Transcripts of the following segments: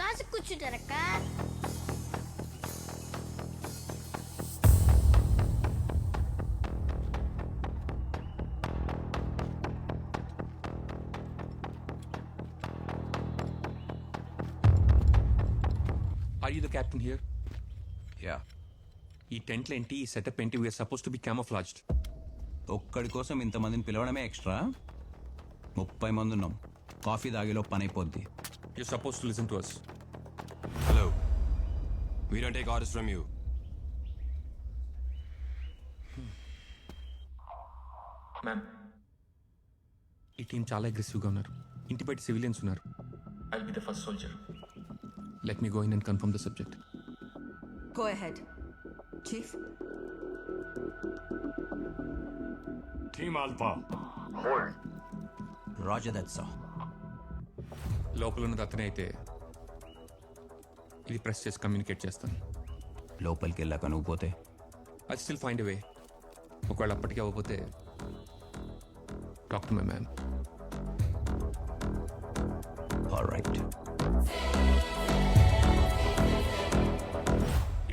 కాసు కూర్చుంటారక్క. Are you the captain here? యా ఈ టెంట్లు ఏంటి, ఈ సెటప్ ఏంటి? We're supposed to be camouflaged. ఒక్కడి కోసం ఇంతమందిని పిలవడమే ఎక్స్ట్రా. 30 మంది ఉన్నాం. కాఫీ తాగేలో పని అయిపోద్ది. You're supposed to listen to us. Hello. We don't take orders from you. Ma'am, ఈ టీం చాలా అగ్రెసివ్గా ఉన్నారు. ఇంటి బయట సివిలియన్స్ ఉన్నారు. I'll be the first soldier. Let me go in and confirm the subject. Go ahead. Chief? Team Alpha. Roger that sir. లోపల ఉన్నది అతనే అయితే ఇది ప్రెస్ చేసి కమ్యూనికేట్ చేస్తాను. లోపలికి వెళ్ళాక నువ్వు పోతే ఐ స్టిల్ ఫైండ్ ఎ వే. ఒకవేళ అప్పటికే అవ్వకపోతే talk to my man. Alright.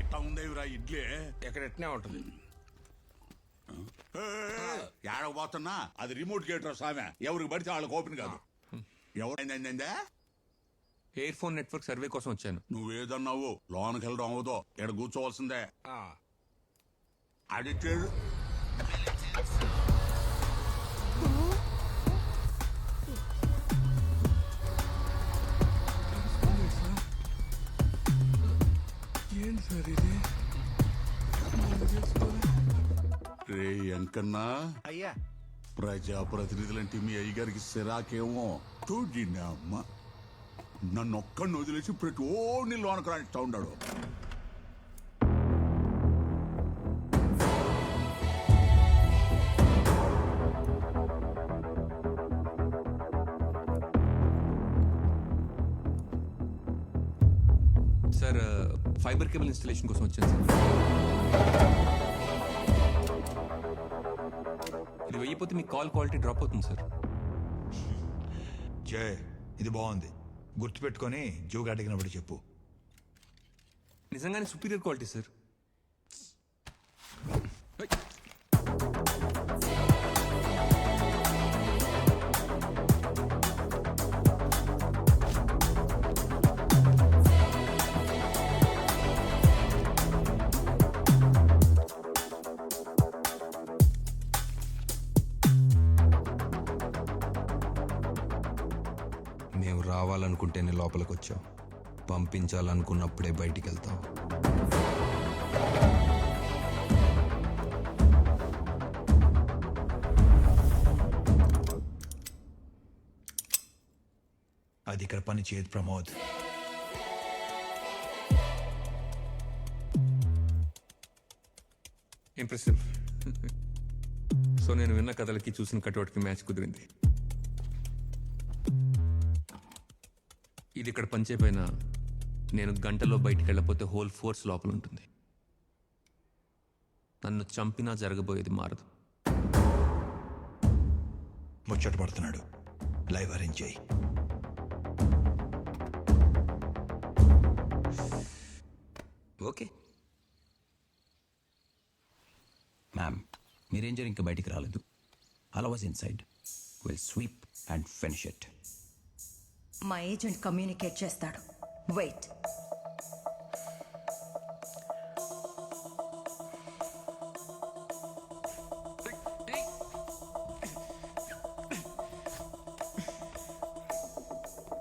ఇట్లా ఉందేవిరా ఇడ్లీ. ఎక్కడ ఎట్నే ఉంటుంది. ఏడకపోతున్నా అది రిమోట్ గేట్ సామె. ఎవరికి పడితే వాళ్ళకి ఓపెన్ కాదు. ఎవరైందా? ఎయిర్ ఫోన్ నెట్వర్క్ సర్వే కోసం వచ్చాను. నువ్వేదన్నావు లోనికి వెళ్ళడం అవ్వదు. ఇక్కడ కూర్చోవలసిందే. అడిక్టెడ్. ఏం సార్ ఇది? రే ఎంకన్నా, అయ్యా ప్రజాప్రతినిధులంటే మీ అయ్యగారికి సిరాకేమో. చూడిన అమ్మ నన్ను ఒక్కడిని వదిలేసి ప్రతి ఓడిని లోనకు రానిస్తా ఉన్నాడు. సార్ ఫైబర్ కేబుల్ ఇన్స్టలేషన్ కోసం వచ్చాను సార్. ఇది వెయ్యిపోతే మీ కాల్ క్వాలిటీ డ్రాప్ అవుతుంది సార్. జయ్, ఇది బాగుంది. గుర్తుపెట్టుకొని జోగా అడిగినప్పుడు చెప్పు. నిజంగానే సుపీరియర్ క్వాలిటీ సార్. మేము రావాలనుకుంటేనే లోపలికి వచ్చాం. పంపించాలనుకున్నప్పుడే బయటికి వెళ్తాం. అది ఇక్కడ పని చేయదు ప్రమోద్. ఇంప్రెసివ్. సో నేను విన్న కథలకి చూసిన కటౌట్కి మ్యాచ్ కుదిరింది. ఇది ఇక్కడ పనిచేపోయినా నేను గంటలో బయటికి వెళ్ళకపోతే హోల్ ఫోర్స్ లోపల ఉంటుంది. నన్ను చంపినా జరగబోయేది మారదు. ముచ్చట పడుతున్నాడు. లైవ్ అరేంజ్ చేయి. ఓకే మ్యామ్, మీ రేంజర్ ఇంకా బయటికి రాలేదు. అలా was inside. Will sweep and finish it. మా ఏజెంట్ కమ్యూనికేట్ చేస్తాడు. వెయిట్.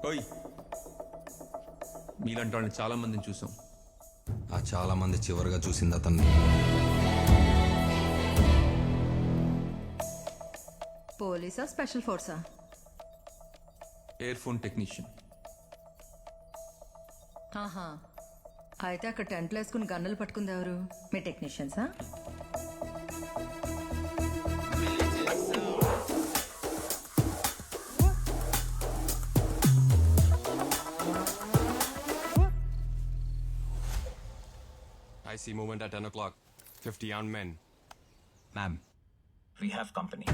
ఓయ్, మీలాంటి వాళ్ళని చాలా మందిని చూసాం. ఆ చాలా మంది చివరిగా చూసింది అతన్ని. పోలీసా, స్పెషల్ ఫోర్సా? Air phone technician. ఆహా, అయితే అక్కడ టెంట్లు వేసుకుని గన్నులు పట్టుకుంది ఎవరు? మీ టెక్నీషియన్సా? I see movement at 10 o'clock. 50 armed men. Ma'am, We have company.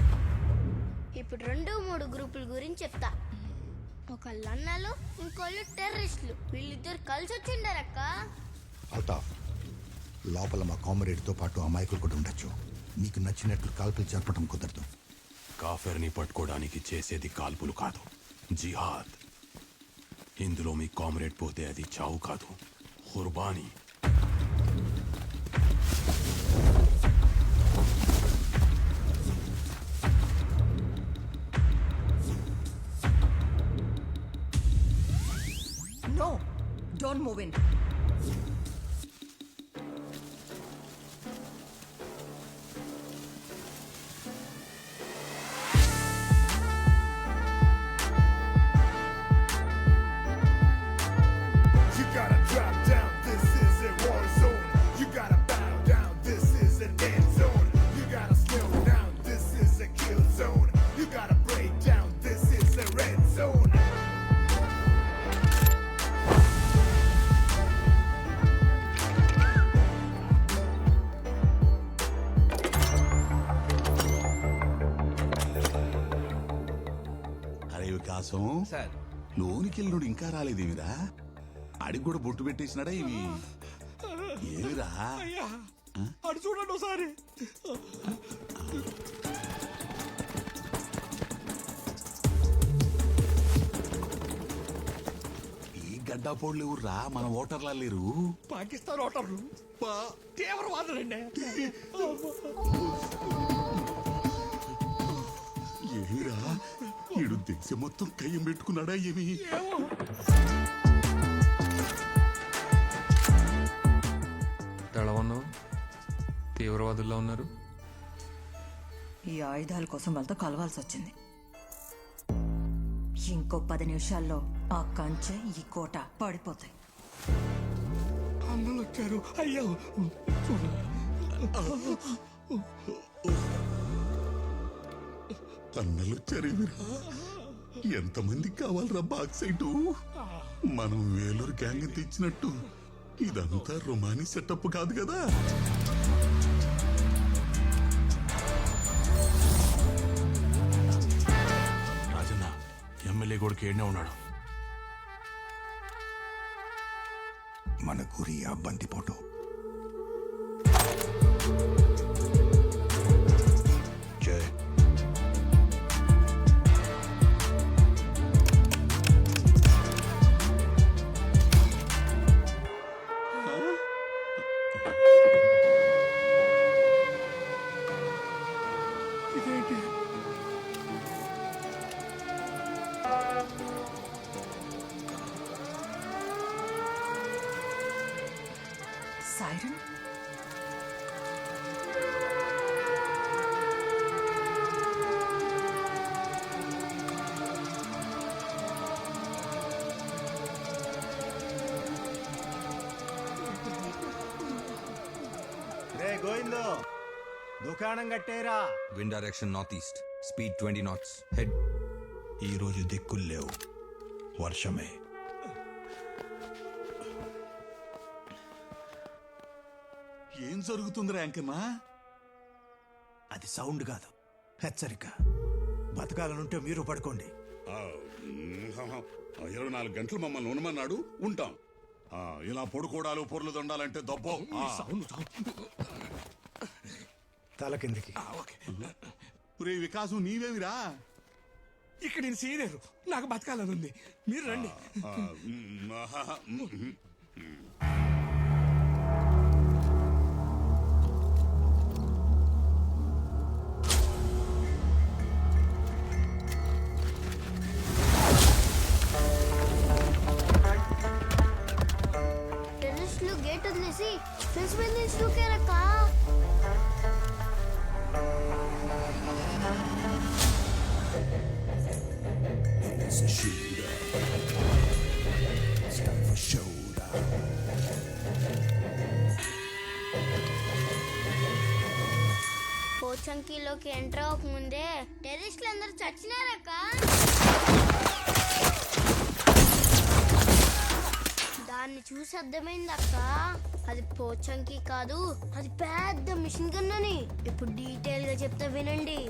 ఇప్పుడు 2-3 గ్రూపుల గురించి చెప్తా. ఒకళ్ళు అన్నాలు ఇంకోళ్ళు టెర్రరిస్టులు. వీళ్ళిద్దరు కలిసి వచ్చిండారక్క. అల్తాఫ్, లోపల మా కామ్రేడ్తో పాటు అమాయకులు కూడా ఉండొచ్చు. మీకు నచ్చినట్లు కాల్పులు జరపడం కుదరదు. కాఫెర్ని పట్టుకోవడానికి చేసేది కాల్పులు కాదు, జిహాద్. ఇందులో మీ కామ్రేడ్ పోతే అది చావు కాదు, ఖుర్బానీ. No, don't move in. You gotta drop down, this is a war zone. You gotta bow down, this is a dead zone. You gotta slow down, this is a kill zone. You gotta break down, this is a red zone. అరే వికాసం, sir లోనికెళ్ళుడు ఇంకా రాలేదేమిరా? అడిగి కూడా బొట్టు పెట్టేసినాడా ఇవి? ఏమిరా? అడు చూడండి ఒకసారి. ఈ గడ్డాపోళ్ళు ఎవర్రా? మన ఓటర్లా లేరు. పాకిస్తాన్ ఓటర్లు తీవ్రవాదులండి. ఏమిరా? ఈడు దేశం మొత్తం కయ్యం పెట్టుకున్నాడా ఏమి? ఎలా ఉన్నావు? తీవ్రవాదుల్లో ఉన్నారు. ఈ ఆయుధాల కోసం వాళ్ళతో కలవాల్సి వచ్చింది. ఇంకో 10 నిమిషాల్లో ఆ కంచె, ఈ కోట పడిపోతాయి. అన్నలు వచ్చారు. అయ్యో అన్నలు చరివిరా. ఎంతమందికి కావాలరా బాక్సైటు? మనం వేలూరు గ్యాంగ్ తెచ్చినట్టు ఇదంతా రొమానీ సెటప్ కాదు కదా. రాజన్న ఎమ్మెల్యే కొడుకు ఏడనే ఉన్నాడు. మన గురి ఆ బందిపోటు. జై. సైరన్? రే గోవిందో, దుకాణం కట్టేరా. Wind direction north east, speed 20 knots, head. ఈరోజు దిక్కులు లేవు, వర్షమే. ఏం జరుగుతుందిరా యాంకన్నా? అది సౌండ్ కాదు, హెచ్చరిక. బతకాలనుంటే మీరు పడుకోండి. 24 గంటలు మమ్మల్ని ఉండమన్నాడు, ఉంటాం. ఇలా పొడుకోడాలు పొర్లు దొండాలంటే దబ్బో. తల కిందికి. రే వికాసం, నీవేమిరా? ఇక్కడ నేను సీనియర్, నాకు బతకాలని ఉంది. మీరు రండి. టెర్రరిస్టులు గేట్ వదిలేసి ఫెన్స్ మీద నుంచి దూకారక్క. పోచంకిలోకి ఎంటర్ అవ్వకముందే టెర్రరిస్టులు అందరూ చచ్చినారక్క. దాన్ని చూసి అర్థమైంది అక్క, అది పోచంకి కాదు, అది పెద్ద మిషన్ గన్ అని. ఇప్పుడు డీటెయిల్ గా చెప్తా వినండి.